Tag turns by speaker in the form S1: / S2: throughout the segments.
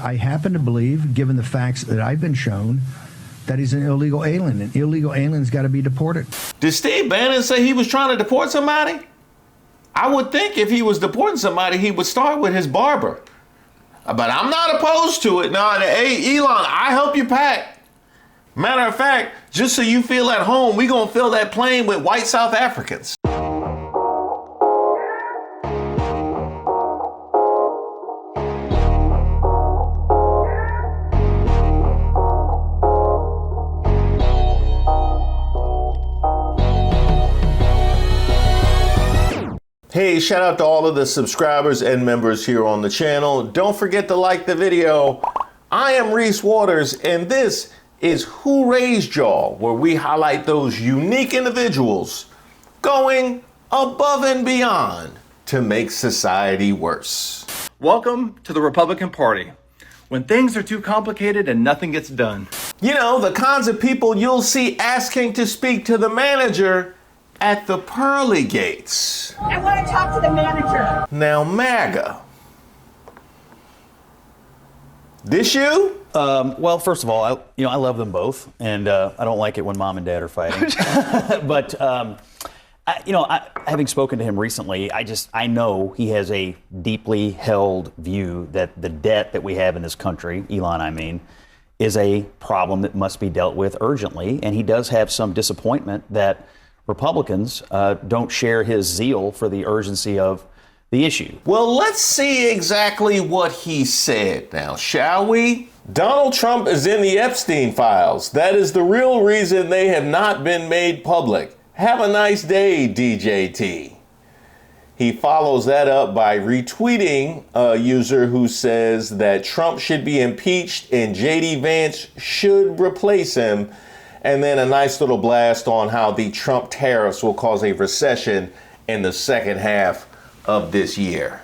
S1: I happen to believe, given the facts that I've been shown, that he's an illegal alien. An illegal alien's got to be deported.
S2: Did Steve Bannon say he was trying to deport somebody? I would think if he was deporting somebody, he would start with his barber. But I'm not opposed to it. No, hey, Elon, I help you pack. Matter of fact, just so you feel at home, we gonna fill that plane with white South Africans. Hey, shout out to all of the subscribers and members here on the channel. Don't forget to like the video. I am Reese Waters, and this is Who Raised Y'all, where we highlight those unique individuals going above and beyond to make society worse.
S3: Welcome to the Republican Party, when things are too complicated and nothing gets done.
S2: You know, the kinds of people you'll see asking to speak to the manager at the pearly gates.
S4: I want to talk to the manager.
S2: Now, Maga. This you?
S5: Well, first of all, I love them both, and I don't like it when mom and dad are fighting. But having spoken to him recently, I know he has a deeply held view that the debt that we have in this country, Elon, I mean, is a problem that must be dealt with urgently, and he does have some disappointment that Republicans don't share his zeal for the urgency of the issue.
S2: Well, let's see exactly what he said now, shall we? Donald Trump is in the Epstein files. That is the real reason they have not been made public. Have a nice day, DJT. He follows that up by retweeting a user who says that Trump should be impeached and JD Vance should replace him. And then a nice little blast on how the Trump tariffs will cause a recession in the second half of this year.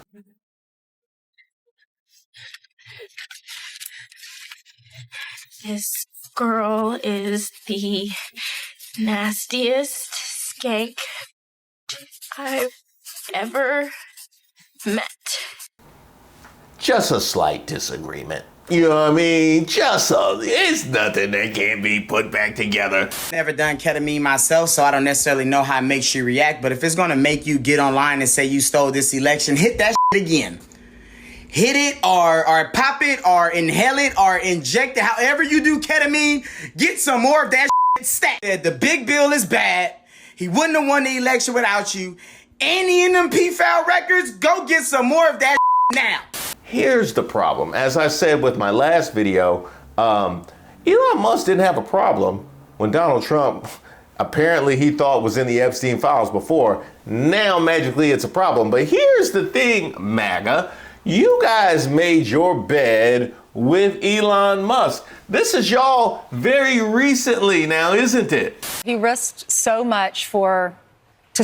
S6: This girl is the nastiest skank I've ever met.
S2: Just a slight disagreement. You know what I mean? It's nothing that can't be put back together.
S7: Never done ketamine myself, so I don't necessarily know how it makes you react, but if it's gonna make you get online and say you stole this election, hit that shit again. Hit it or pop it or inhale it or inject it. However you do ketamine, get some more of that shit stacked. The big bill is bad. He wouldn't have won the election without you. Any in them P-File records, go get some more of that shit now.
S2: Here's the problem. As I said with my last video, Elon Musk didn't have a problem when Donald Trump apparently he thought was in the Epstein files before. Now magically it's a problem. But here's the thing, MAGA. You guys made your bed with Elon Musk. This is y'all very recently now, isn't it?
S8: He risked so much to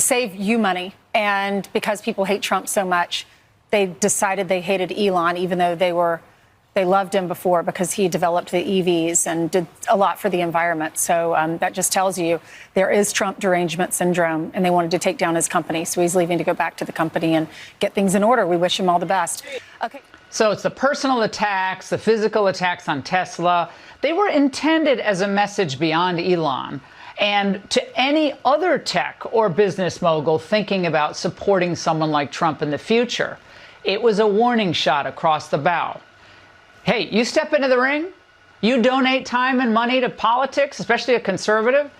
S8: save you money. And because people hate Trump so much, they decided they hated Elon, even though they loved him before because he developed the EVs and did a lot for the environment. So that just tells you there is Trump derangement syndrome, and they wanted to take down his company. So he's leaving to go back to the company and get things in order. We wish him all the best. Okay.
S9: So it's the personal attacks, the physical attacks on Tesla. They were intended as a message beyond Elon and to any other tech or business mogul thinking about supporting someone like Trump in the future. It was a warning shot across the bow. Hey, you step into the ring, you donate time and money to politics, especially a conservative,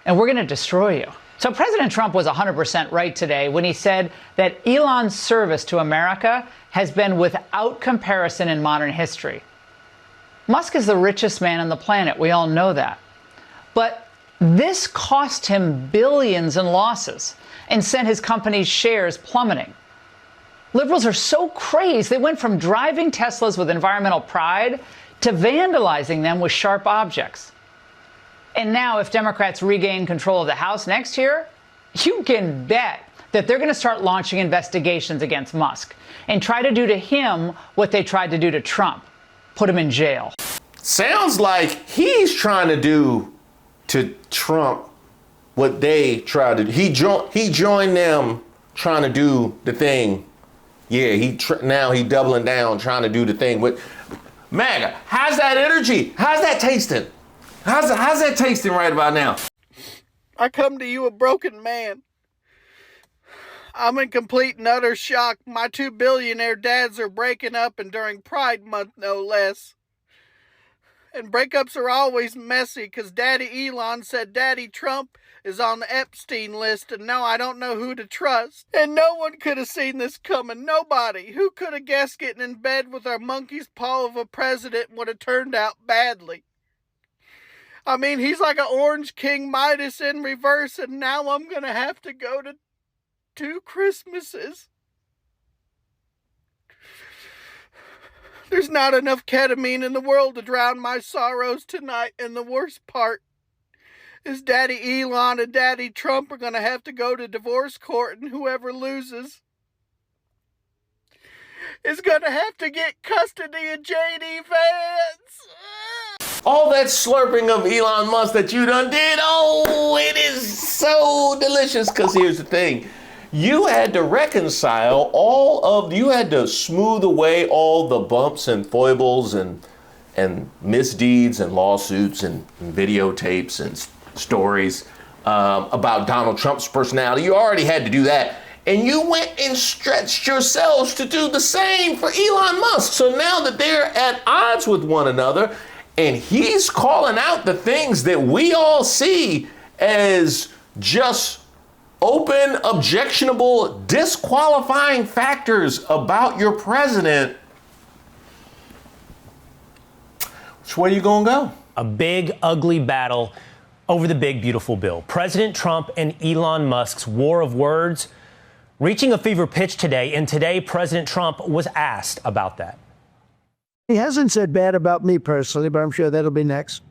S9: and we're going to destroy you. So President Trump was 100% right today when he said that Elon's service to America has been without comparison in modern history. Musk is the richest man on the planet. We all know that. But this cost him billions in losses and sent his company's shares plummeting. Liberals are so crazed, they went from driving Teslas with environmental pride to vandalizing them with sharp objects. And now, if Democrats regain control of the House next year, you can bet that they're going to start launching investigations against Musk and try to do to him what they tried to do to Trump, put him in jail.
S2: Sounds like he's trying to do to Trump what they tried to do. He joined them trying to do the thing. Yeah, now he doubling down, trying to do the thing. MAGA, how's that energy? How's that tasting? How's that tasting right about now?
S10: I come to you a broken man. I'm in complete and utter shock. My 2 billionaire dads are breaking up, and during Pride Month, no less. And breakups are always messy, because Daddy Elon said Daddy Trump is on the Epstein list, and now I don't know who to trust. And no one could have seen this coming. Nobody. Who could have guessed getting in bed with our monkey's paw of a president would have turned out badly? I mean, he's like an Orange King Midas in reverse, and now I'm going to have to go to 2 Christmases. There's not enough ketamine in the world to drown my sorrows tonight, and the worst part is Daddy Elon and Daddy Trump are going to have to go to divorce court, and whoever loses is going to have to get custody of J.D. Vance.
S2: All that slurping of Elon Musk that you done did, oh, it is so delicious. Because here's the thing. You had to reconcile you had to smooth away all the bumps and foibles and misdeeds and lawsuits and videotapes and stories about Donald Trump's personality. You already had to do that. And you went and stretched yourselves to do the same for Elon Musk. So now that they're at odds with one another, and he's calling out the things that we all see as just open, objectionable, disqualifying factors about your president, which way you gonna go?
S11: A big, ugly battle over the big, beautiful bill. President Trump and Elon Musk's war of words reaching a fever pitch today, and today President Trump was asked about that.
S12: He hasn't said bad about me personally, but I'm sure that'll be next.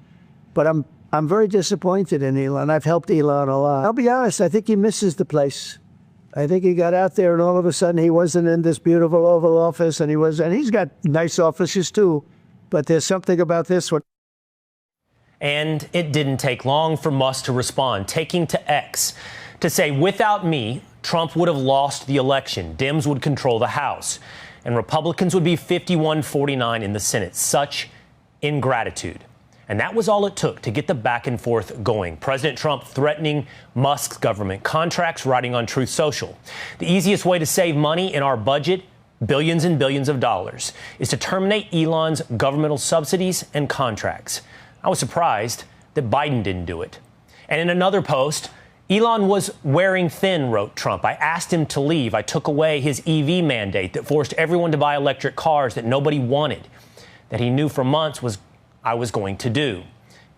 S12: But I'm very disappointed in Elon. I've helped Elon a lot. I'll be honest, I think he misses the place. I think he got out there and all of a sudden he wasn't in this beautiful Oval Office, and he's got nice offices too, but there's something about this one.
S11: And it didn't take long for Musk to respond, taking to X to say, without me, Trump would have lost the election. Dems would control the House, and Republicans would be 51-49 in the Senate. Such ingratitude. And that was all it took to get the back and forth going. President Trump threatening Musk's government contracts, writing on Truth Social. The easiest way to save money in our budget, billions and billions of dollars, is to terminate Elon's governmental subsidies and contracts. I was surprised that Biden didn't do it. And in another post, Elon was wearing thin, wrote Trump. I asked him to leave. I took away his EV mandate that forced everyone to buy electric cars that nobody wanted, that he knew for months I was going to do.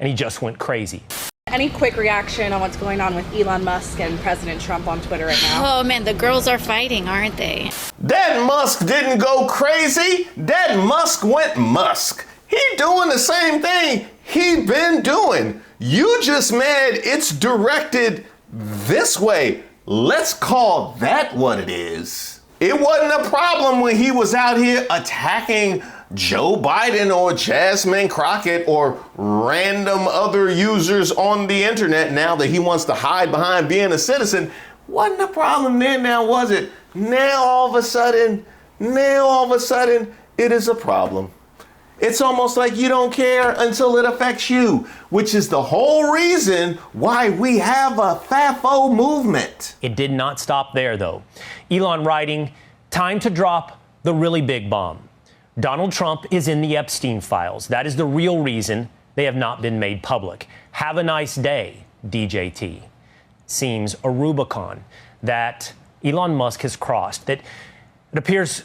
S11: And he just went crazy.
S13: Any quick reaction on what's going on with Elon Musk and President Trump on Twitter right now?
S14: Oh man, the girls are fighting, aren't they?
S2: That Musk didn't go crazy. That Musk went Musk. He doing the same thing he been doing. You just mad it's directed this way. Let's call that what it is. It wasn't a problem when he was out here attacking Joe Biden or Jasmine Crockett or random other users on the internet. Now that he wants to hide behind being a citizen, wasn't a problem then, now was it? Now all of a sudden, it is a problem. It's almost like you don't care until it affects you, which is the whole reason why we have a FAFO movement.
S11: It did not stop there, though. Elon writing, time to drop the really big bomb. Donald Trump is in the Epstein files. That is the real reason they have not been made public. Have a nice day, DJT. Seems a Rubicon that Elon Musk has crossed, that it appears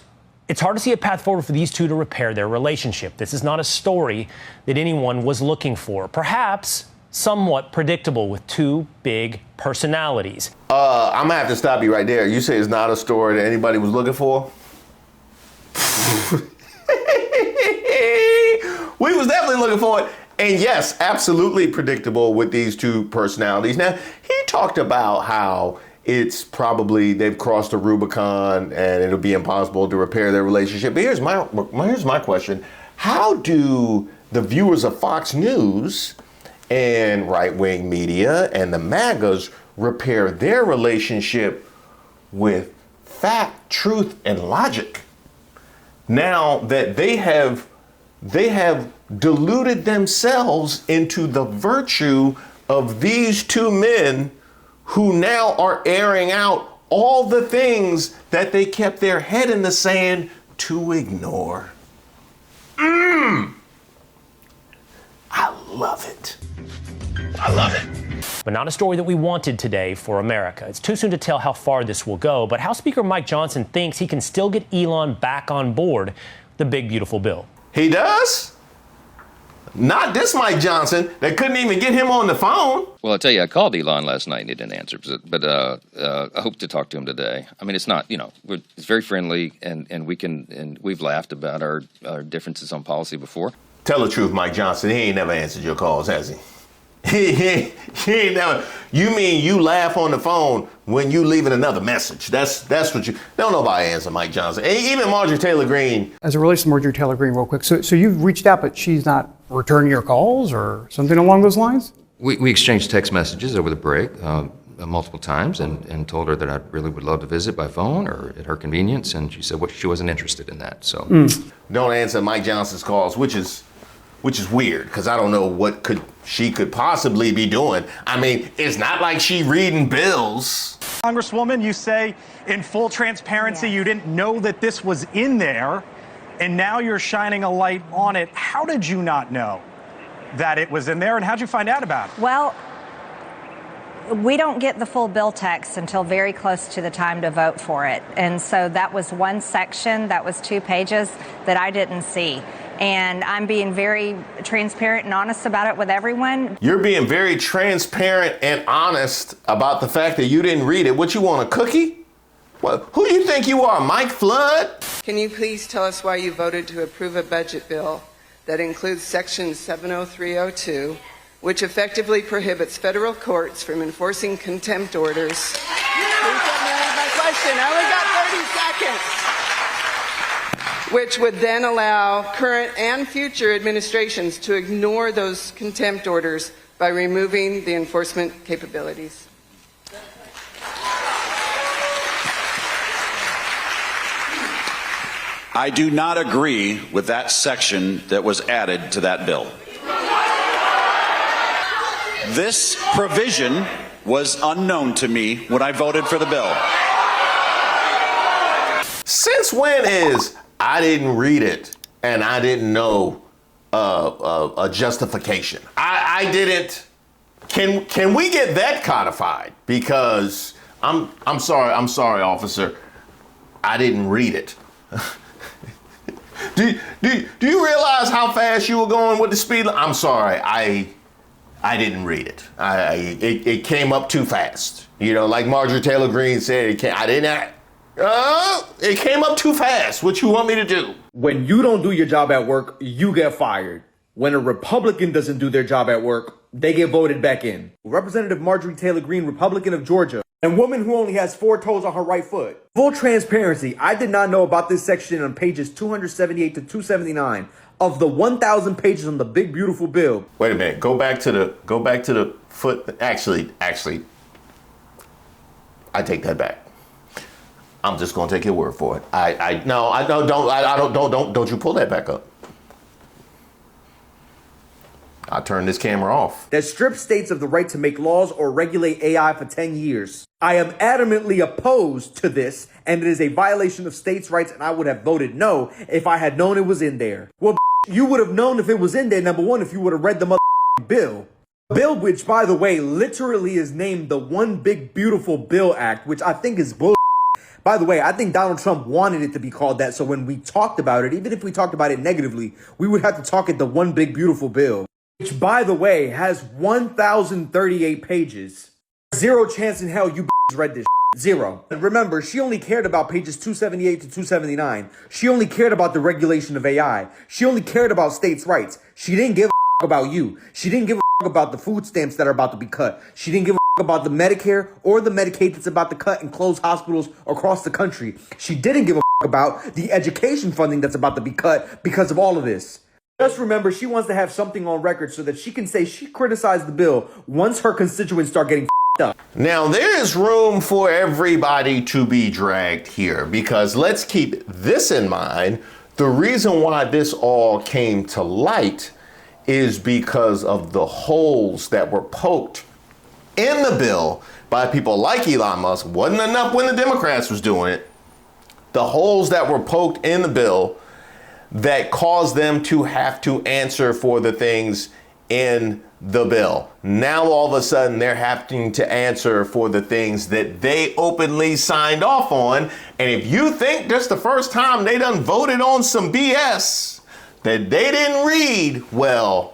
S11: it's hard to see a path forward for these two to repair their relationship. This is not a story that anyone was looking for. Perhaps somewhat predictable with two big personalities.
S2: I'm gonna have to stop you right there. You say it's not a story that anybody was looking for? We was definitely looking for it. And yes, absolutely predictable with these two personalities. Now, he talked about how it's probably they've crossed the Rubicon and it'll be impossible to repair their relationship. But here's my question. How do the viewers of Fox News and right-wing media and the MAGAs repair their relationship with fact, truth, and logic now that they have they have deluded themselves into the virtue of these two men who now are airing out all the things that they kept their head in the sand to ignore. I love it. I love it.
S11: But not a story that we wanted today for America. It's too soon to tell how far this will go, but House Speaker Mike Johnson thinks he can still get Elon back on board the big, beautiful bill.
S2: He does? Not this Mike Johnson that couldn't even get him on the phone.
S15: Well, I'll tell you, I called Elon last night and he didn't answer, but I hope to talk to him today. I mean, it's not, it's very friendly and we've laughed about our differences on policy before.
S2: Tell the truth, Mike Johnson, he ain't never answered your calls, has he? He ain't never. You mean you laugh on the phone when you leaving another message? That's what you. Don't nobody answer Mike Johnson. Even Marjorie Taylor Greene.
S16: As it relates to Marjorie Taylor Greene, real quick. So you've reached out, but she's not returning your calls or something along those lines?
S15: We exchanged text messages over the break multiple times and told her that I really would love to visit by phone or at her convenience, and she said she wasn't interested in that. So
S2: Don't answer Mike Johnson's calls, which is weird because I don't know what she could possibly be doing. I mean, it's not like she reading bills.
S17: Congresswoman, you say in full transparency you didn't know that this was in there, and now you're shining a light on it. How did you not know that it was in there, and how'd you find out about it?
S18: Well, we don't get the full bill text until very close to the time to vote for it. And so that was one section, that was 2 pages that I didn't see. And I'm being very transparent and honest about it with everyone.
S2: You're being very transparent and honest about the fact that you didn't read it. What, you want a cookie? Well, who do you think you are, Mike Flood?
S19: Can you please tell us why you voted to approve a budget bill that includes Section 70302, which effectively prohibits federal courts from enforcing contempt orders? Please let me read my question. I only got 30 seconds. Which would then allow current and future administrations to ignore those contempt orders by removing the enforcement capabilities.
S20: I do not agree with that section that was added to that bill. This provision was unknown to me when I voted for the bill.
S2: Since when is I didn't read it and I didn't know a justification? I didn't. Can we get that codified? Because I'm sorry, officer. I didn't read it. Do you realize how fast you were going with the speed? I'm sorry, I didn't read it. It came up too fast. Like Marjorie Taylor Greene said, it came up too fast. What you want me to do?
S21: When you don't do your job at work, you get fired. When a Republican doesn't do their job at work, they get voted back in. Representative Marjorie Taylor Greene, Republican of Georgia, and woman who only has 4 toes on her right foot. Full transparency, I did not know about this section on pages 278 to 279 of the 1,000 pages on the big beautiful bill.
S2: Wait a minute. Go back to the foot. Actually, I take that back. I'm just gonna take your word for it. Don't you pull that back up. I'll turn this camera off.
S21: That strips states of the right to make laws or regulate AI for 10 years. I am adamantly opposed to this, and it is a violation of states' rights, and I would have voted no if I had known it was in there. Well, you would have known if it was in there, number one, if you would have read the bill. Bill, which, by the way, literally is named the One Big Beautiful Bill Act, which I think is bull. By the way, I think Donald Trump wanted it to be called that, so when we talked about it, even if we talked about it negatively, we would have to talk it the One Big Beautiful Bill, which, by the way, has 1,038 pages. Zero chance in hell you read this. Zero. And remember, she only cared about pages 278 to 279. She only cared about the regulation of AI. She only cared about states' rights. She didn't give a about you. She didn't give a about the food stamps that are about to be cut. She didn't give a about the Medicare or the Medicaid that's about to cut and close hospitals across the country. She didn't give a about the education funding that's about to be cut because of all of this. Just remember, she wants to have something on record so that she can say she criticized the bill once her constituents start getting up.
S2: Now, there is room for everybody to be dragged here because let's keep this in mind. The reason why this all came to light is because of the holes that were poked in the bill by people like Elon Musk. Wasn't enough when the Democrats was doing it. The holes that were poked in the bill that caused them to have to answer for the things in the bill. Now all of a sudden they're having to answer for the things that they openly signed off on. And if you think this the first time they done voted on some BS that they didn't read, well,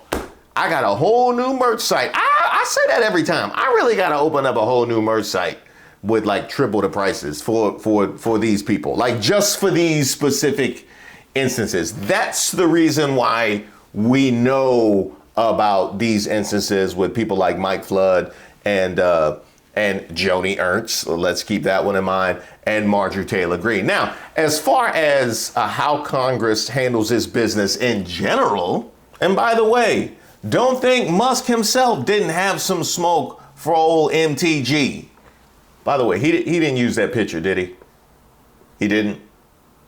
S2: I got a whole new merch site. I say that every time. I really got to open up a whole new merch site with like triple the prices for these people, like just for these specific instances. That's the reason why we know about these instances with people like Mike Flood and Joni Ernst. Let's keep that one in mind. And Marjorie Taylor Greene. Now, as far as how Congress handles this business in general, and by the way, don't think Musk himself didn't have some smoke for old MTG. By the way, he didn't use that picture, did he? He didn't?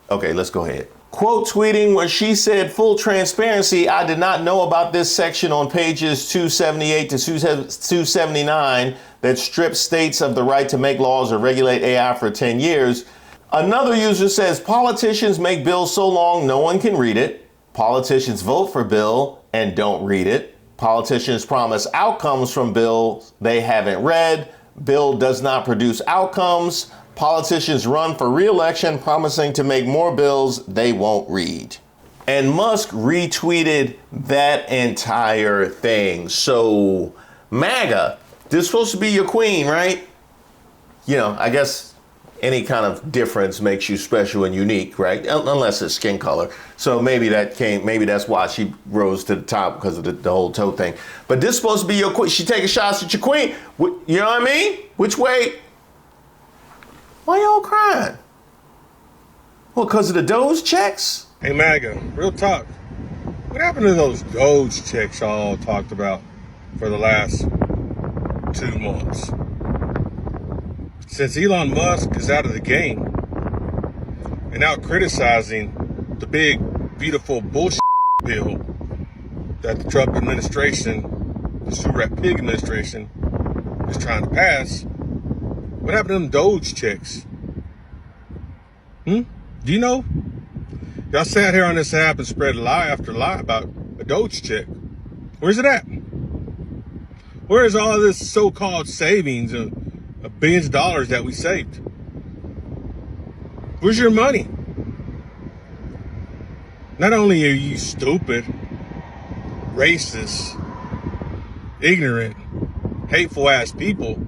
S2: Okay, let's go ahead. Quote tweeting where she said, full transparency, I did not know about this section on pages 278 to 279 that strips states of the right to make laws or regulate AI for 10 years. Another user says, politicians make bills so long no one can read it. Politicians vote for bill and don't read it. Politicians promise outcomes from bills they haven't read. Bill does not produce outcomes. Politicians run for re-election promising to make more bills they won't read. And Musk retweeted that entire thing. So MAGA, this is supposed to be your queen, right? You know, I guess any kind of difference makes you special and unique, right? Unless it's skin color. So maybe that's why she rose to the top, because of the whole toe thing. But this is supposed to be your queen. She taking shots at your queen. You know what I mean? Which way? Why y'all crying? Well, because of the Doge checks?
S1: Hey, MAGA, real talk. What happened to those Doge checks y'all talked about for the last 2 months? Since Elon Musk is out of the game and out criticizing the big, beautiful bullshit bill that the Trump administration, the Surat Pig administration, is trying to pass, what happened to them Doge checks? Do you know? Y'all sat here on this app and spread lie after lie about a Doge check. Where's it at? Where is all this so-called savings of billions of dollars that we saved? Where's your money? Not only are you stupid, racist, ignorant, hateful ass people,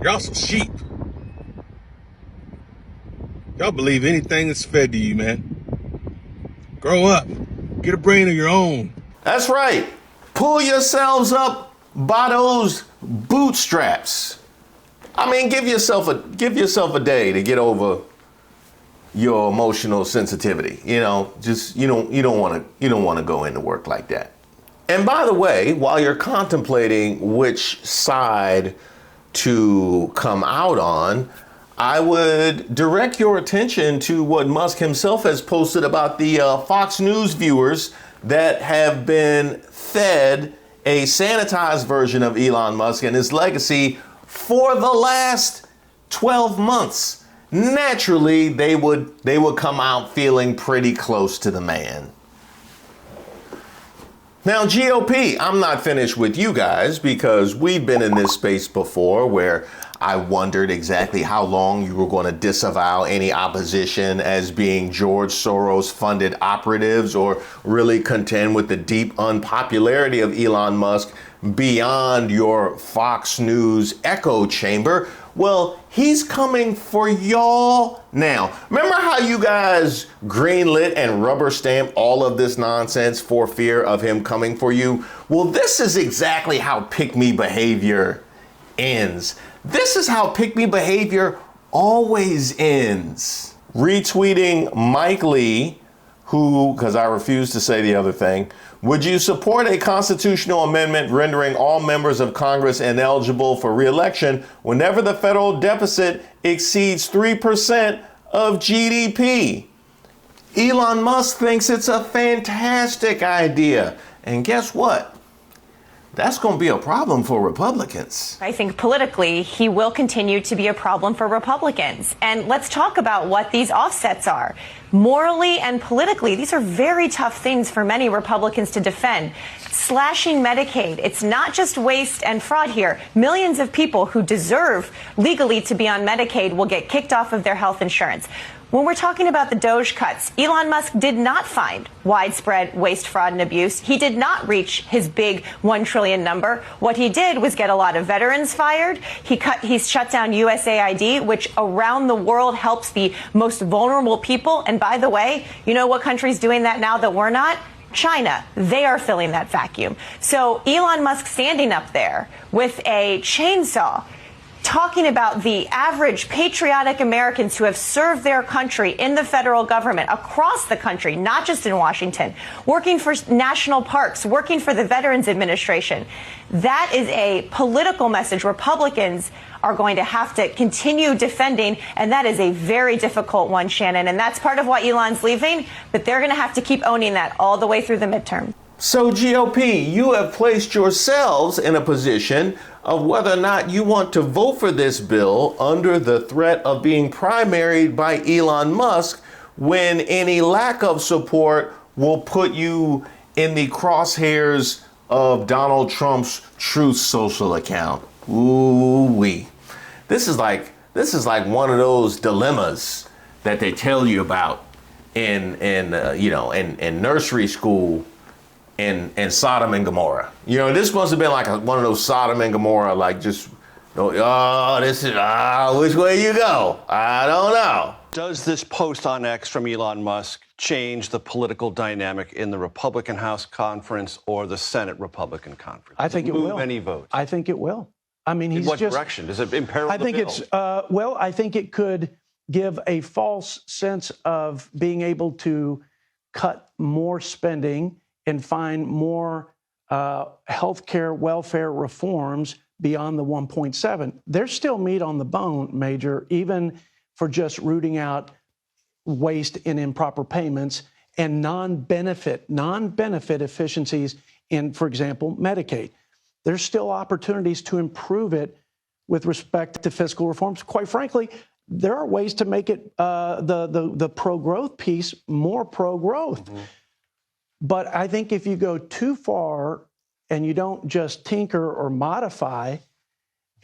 S1: you're also sheep. Y'all believe anything that's fed to you, man. Grow up. Get a brain of your own.
S2: That's right. Pull yourselves up by those bootstraps. I mean, give yourself a day to get over your emotional sensitivity. You know, just you don't want to go into work like that. And by the way, while you're contemplating which side to come out on, I would direct your attention to what Musk himself has posted about the Fox News viewers that have been fed a sanitized version of Elon Musk and his legacy for the last 12 months. Naturally, they would come out feeling pretty close to the man. Now, GOP, I'm not finished with you guys, because we've been in this space before where I wondered exactly how long you were going to disavow any opposition as being George Soros funded operatives, or really contend with the deep unpopularity of Elon Musk beyond your Fox News echo chamber. Well, he's coming for y'all now. Remember how you guys greenlit and rubber stamped all of this nonsense for fear of him coming for you? Well, this is exactly how pick-me behavior ends. This is how pick-me behavior always ends. Retweeting Mike Lee, who, because I refuse to say the other thing, would you support a constitutional amendment rendering all members of Congress ineligible for re-election whenever the federal deficit exceeds 3% of GDP? Elon Musk thinks it's a fantastic idea. And guess what? That's going to be a problem for Republicans.
S3: I think politically, he will continue to be a problem for Republicans. And let's talk about what these offsets are. Morally and politically, these are very tough things for many Republicans to defend. Slashing Medicaid, it's not just waste and fraud here. Millions of people who deserve legally to be on Medicaid will get kicked off of their health insurance. When we're talking about the Doge cuts, Elon Musk did not find widespread waste, fraud, and abuse. He did not reach his big 1 trillion number. What he did was get a lot of veterans fired. He shut down USAID, which around the world helps the most vulnerable people. And by the way, you know what country's doing that now that we're not? China. They are filling that vacuum. So Elon Musk standing up there with a chainsaw, talking about the average patriotic Americans who have served their country in the federal government across the country, not just in Washington, working for national parks, working for the Veterans Administration. That is a political message Republicans are going to have to continue defending, and that is a very difficult one, Shannon. And that's part of why Elon's leaving, but they're going to have to keep owning that all the way through the midterm.
S2: So GOP, you have placed yourselves in a position of whether or not you want to vote for this bill under the threat of being primaried by Elon Musk, when any lack of support will put you in the crosshairs of Donald Trump's Truth Social account. Ooh-wee. This is like one of those dilemmas that they tell you about in nursery school. And Sodom and Gomorrah. You know, this must have been like one of those Sodom and Gomorrah, like just, which way you go? I don't know.
S22: Does this post on X from Elon Musk change the political dynamic in the Republican House Conference or the Senate Republican Conference?
S23: I think it will.
S22: Move any votes?
S23: I think it will. I mean,
S22: in what direction? Does it imperil the bill?
S23: I think it could give a false sense of being able to cut more spending and find more healthcare welfare reforms beyond the 1.7. There's still meat on the bone, Major, even for just rooting out waste and improper payments and non-benefit efficiencies in, for example, Medicaid. There's still opportunities to improve it with respect to fiscal reforms. Quite frankly, there are ways to make it the pro-growth piece more pro-growth. Mm-hmm. But I think if you go too far and you don't just tinker or modify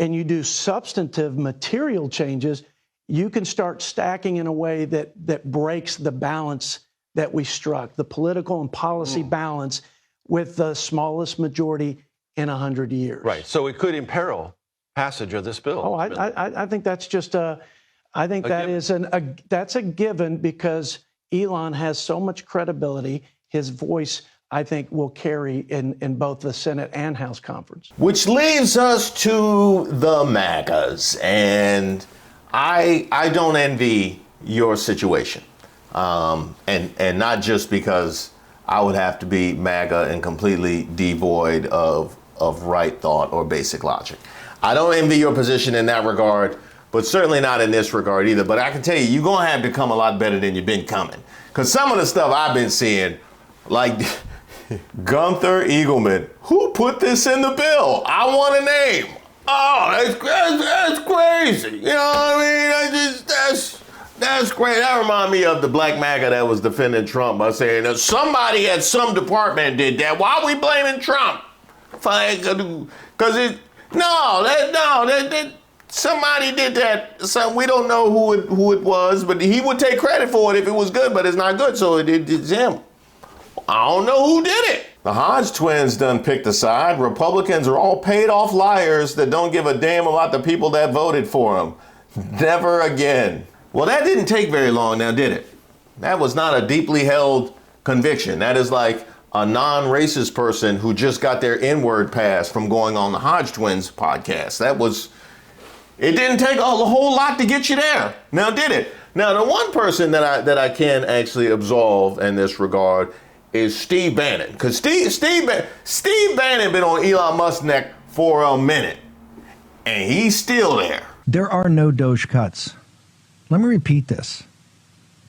S23: and you do substantive material changes, you can start stacking in a way that breaks the balance that we struck, the political and policy balance with the smallest majority in 100 years.
S22: Right. So it could imperil passage of this bill.
S23: Oh, I think that's just that's a given, because Elon has so much credibility. His voice, I think, will carry in both the Senate and House conference.
S2: Which leaves us to the MAGAs. And I don't envy your situation. And not just because I would have to be MAGA and completely devoid of right thought or basic logic. I don't envy your position in that regard, but certainly not in this regard either. But I can tell you, you're going to have to come a lot better than you've been coming. Because some of the stuff I've been seeing, like Gunther Eagleman, who put this in the bill? I want a name. Oh, that's crazy. You know what I mean? That's great. That reminds me of the black MAGA that was defending Trump by saying that somebody at some department did that. Why are we blaming Trump? Because somebody did that. We don't know who it was, but he would take credit for it if it was good, but it's not good, so it's him. I don't know who did it. The Hodge twins done picked a side. Republicans are all paid off liars that don't give a damn about the people that voted for them. Never again. Well, that didn't take very long now, did it? That was not a deeply held conviction. That is like a non-racist person who just got their N-word passed from going on the Hodge twins podcast. It didn't take a whole lot to get you there. Now, did it? Now, the one person that I can actually absolve in this regard is Steve Bannon. Because Steve Bannon been on Elon Musk's neck for a minute. And he's still there.
S24: There are no Doge cuts. Let me repeat this.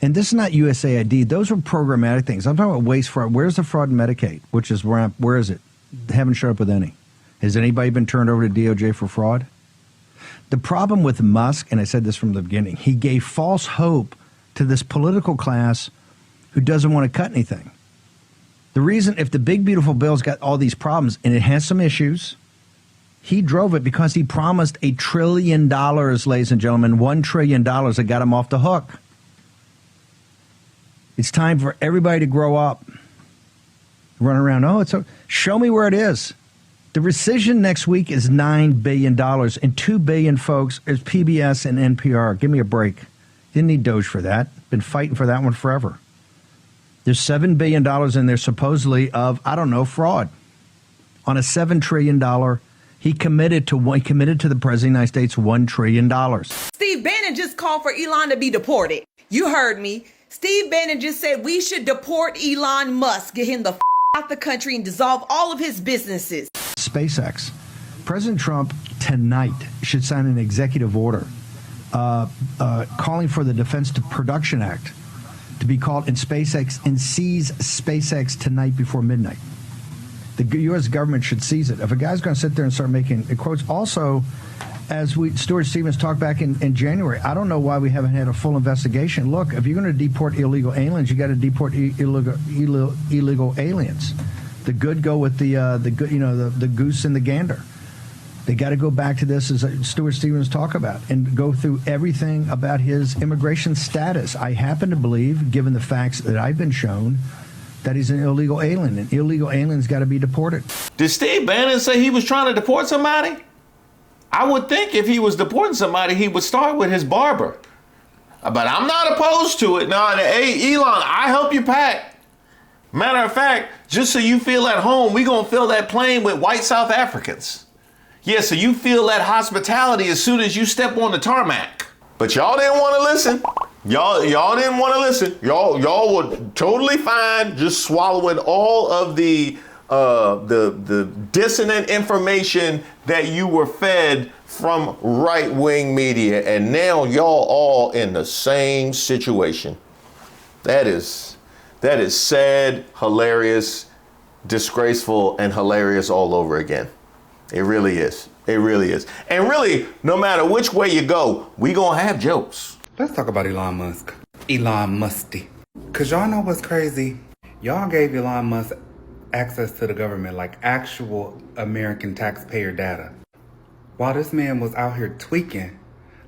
S4: And this is not USAID. Those are programmatic things. I'm talking about waste fraud. Where's the fraud in Medicaid? Where is it? They haven't showed up with any. Has anybody been turned over to DOJ for fraud? The problem with Musk, and I said this from the beginning, he gave false hope to this political class who doesn't want to cut anything. The reason, if the big beautiful bill's got all these problems and it has some issues, he drove it because he promised $1 trillion, ladies and gentlemen, $1 trillion that got him off the hook. It's time for everybody to grow up. Run around, show me where it is. The rescission next week is $9 billion, and $2 billion, folks, is PBS and NPR. Give me a break. Didn't need Doge for that. Been fighting for that one forever. There's $7 billion in there supposedly of, fraud. On a $7 trillion, he committed to the President of the United States $1 trillion.
S5: Steve Bannon just called for Elon to be deported. You heard me. Steve Bannon just said we should deport Elon Musk, get him the out the country and dissolve all of his businesses.
S4: SpaceX. President Trump tonight should sign an executive order calling for the Defense Production Act to be called in SpaceX and seize SpaceX tonight before midnight. The U.S. government should seize it. If a guy's going to sit there and start making quotes, also, as Stuart Stevens talked back in January, I don't know why we haven't had a full investigation. Look, if you're going to deport illegal aliens, you got to deport illegal aliens. The good go with the goose and the gander. They got to go back to this, as Stuart Stevens talked about, and go through everything about his immigration status. I happen to believe, given the facts that I've been shown, that he's an illegal alien, and illegal aliens got to be deported.
S2: Did Steve Bannon say he was trying to deport somebody? I would think if he was deporting somebody, he would start with his barber. But I'm not opposed to it. No, hey, Elon, I help you pack. Matter of fact, just so you feel at home, we gonna fill that plane with white South Africans. Yeah, so you feel that hospitality as soon as you step on the tarmac. But y'all didn't want to listen. Y'all didn't want to listen. Y'all were totally fine just swallowing all of the dissonant information that you were fed from right-wing media, and now y'all all in the same situation. That is sad, hilarious, disgraceful, and hilarious all over again. It really is. It really is. And really, no matter which way you go, we gonna have jokes.
S6: Let's talk about Elon Musk. Elon Musty. Cause y'all know what's crazy? Y'all gave Elon Musk access to the government, like actual American taxpayer data, while this man was out here tweaking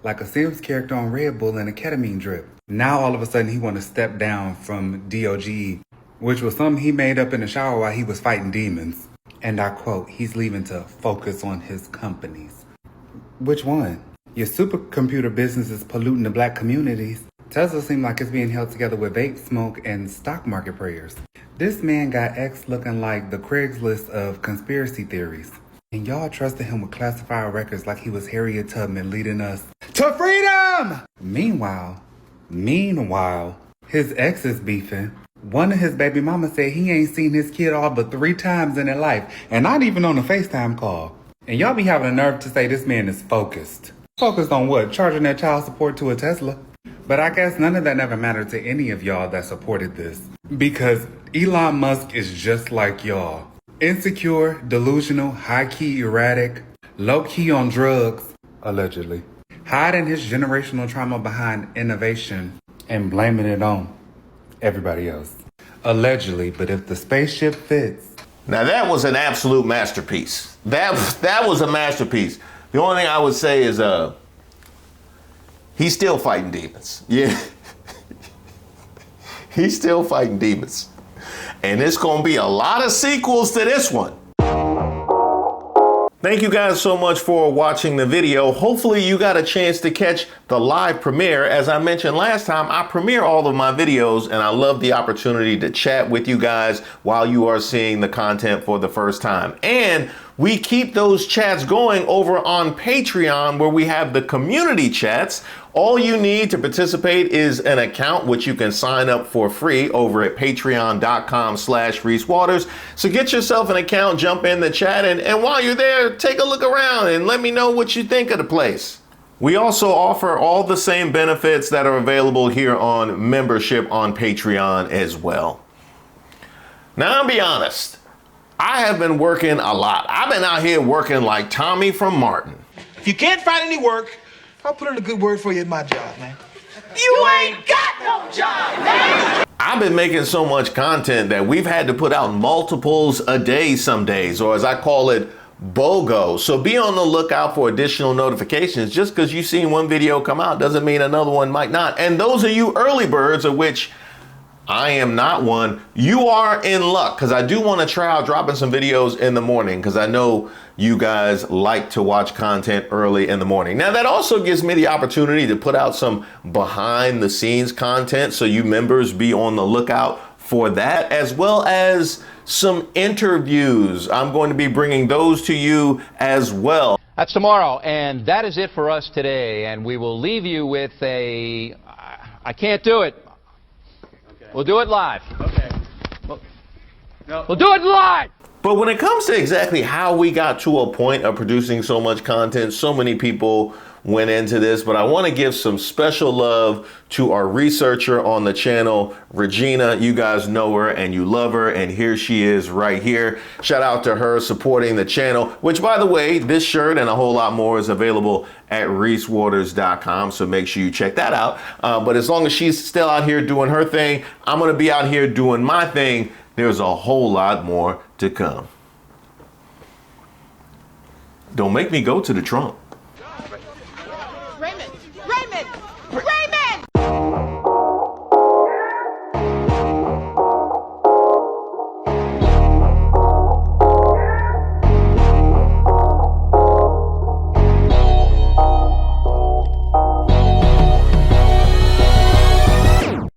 S6: like a Sims character on Red Bull in a ketamine drip. Now all of a sudden he want to step down from DOGE, which was something he made up in the shower while he was fighting demons. And I quote, he's leaving to focus on his companies. Which one? Your supercomputer business is polluting the black communities. Tesla seems like it's being held together with vape smoke and stock market prayers. This man got X looking like the Craigslist of conspiracy theories. And y'all trusted him with classified records like he was Harriet Tubman leading us to freedom! Meanwhile, his ex is beefing. One of his baby mamas said he ain't seen his kid all but 3 times in their life, and not even on a FaceTime call. And y'all be having the nerve to say this man is focused. Focused on what? Charging that child support to a Tesla? But I guess none of that ever mattered to any of y'all that supported this. Because Elon Musk is just like y'all. Insecure, delusional, high-key erratic, low-key on drugs, allegedly. Hiding his generational trauma behind innovation and blaming it on everybody else. Allegedly, but if the spaceship fits.
S2: Now that was an absolute masterpiece. That was a masterpiece. The only thing I would say is he's still fighting demons. Yeah. He's still fighting demons. And it's going to be a lot of sequels to this one. Thank you guys so much for watching the video. Hopefully you got a chance to catch the live premiere. As I mentioned last time, I premiere all of my videos and I love the opportunity to chat with you guys while you are seeing the content for the first time. And we keep those chats going over on Patreon, where we have the community chats. All you need to participate is an account, which you can sign up for free over at patreon.com/Reese Waters. So get yourself an account, jump in the chat, and while you're there, take a look around and let me know what you think of the place. We also offer all the same benefits that are available here on membership on Patreon as well. Now, I'll be honest, I have been working a lot. I've been out here working like Tommy from Martin.
S7: If you can't find any work, I'll put in a good word for you at my job, man. You ain't got no job, man!
S2: I've been making so much content that we've had to put out multiples a day some days, or as I call it, BOGO. So be on the lookout for additional notifications. Just because you've seen one video come out doesn't mean another one might not. And those of you early birds, of which I am not one, you are in luck, because I do want to try out dropping some videos in the morning, because I know you guys like to watch content early in the morning. Now, that also gives me the opportunity to put out some behind the scenes content, so you members be on the lookout for that, as well as some interviews. I'm going to be bringing those to you as well.
S8: That's tomorrow, and that is it for us today, and we will leave you with a, I can't do it. Okay. We'll do it live. Okay. We'll do it live!
S2: But when it comes to exactly how we got to a point of producing so much content, so many people went into this, but I want to give some special love to our researcher on the channel, Regina. You guys know her and you love her, and here she is right here. Shout out to her supporting the channel, which, by the way, this shirt and a whole lot more is available at reesewaters.com, so make sure you check that out. But as long as she's still out here doing her thing, I'm going to be out here doing my thing. There's a whole lot more to come. Don't make me go to the Trump.